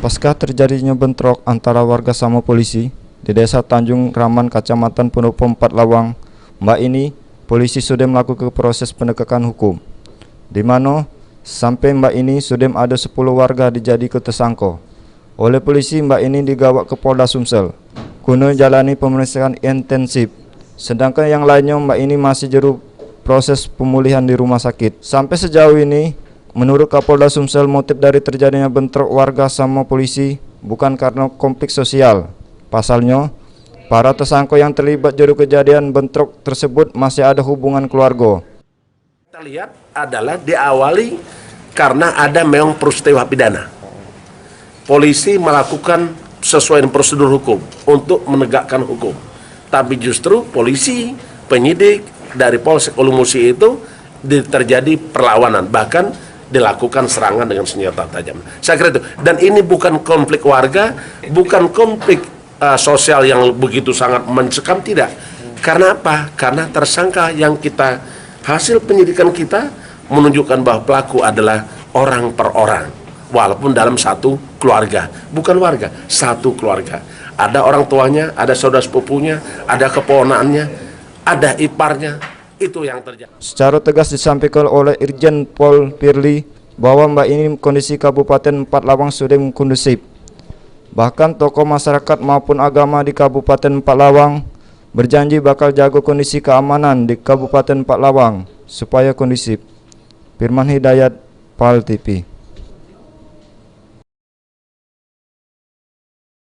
Pasca terjadinya bentrok antara warga sama polisi di Desa Tanjung Raman, Kecamatan Pendopo 4 Lawang, Mbak ini polisi sudah melakukan proses penegakan hukum, di mana sampai Mbak ini sudah ada 10 warga dijadikan tersangka. Oleh polisi, Mbak ini digawa ke Polda Sumsel guna jalani pemeriksaan intensif, sedangkan yang lainnya Mbak ini masih juru proses pemulihan di rumah sakit. Sampai sejauh ini, menurut Kapolda Sumsel, motif dari terjadinya bentrok warga sama polisi bukan karena konflik sosial. Pasalnya, para tersangka yang terlibat juru kejadian bentrok tersebut masih ada hubungan keluarga. Kita lihat adalah diawali karena ada memang peristiwa pidana. Polisi melakukan sesuai dengan prosedur hukum untuk menegakkan hukum. Tapi justru polisi, penyidik dari Polsek Ulu Musi itu terjadi perlawanan, bahkan dilakukan serangan dengan senjata tajam. Saya kira itu. Dan ini bukan konflik warga, bukan konflik sosial yang begitu sangat mencekam, tidak. Karena apa? Karena tersangka yang kita, hasil penyidikan kita menunjukkan bahwa pelaku adalah orang per orang, walaupun dalam satu keluarga, bukan warga, satu keluarga. Ada orang tuanya, ada saudara sepupunya, ada keponakannya, ada iparnya. Itu yang terjadi. Secara tegas disampaikan oleh Irjen Pol Firly bahwa Mbak ini kondisi Kabupaten 4 Lawang sudah kondusif. Bahkan tokoh masyarakat maupun agama di Kabupaten 4 Lawang berjanji bakal jaga kondisi keamanan di Kabupaten 4 Lawang supaya kondusif. Firman Hidayat, PAL TV.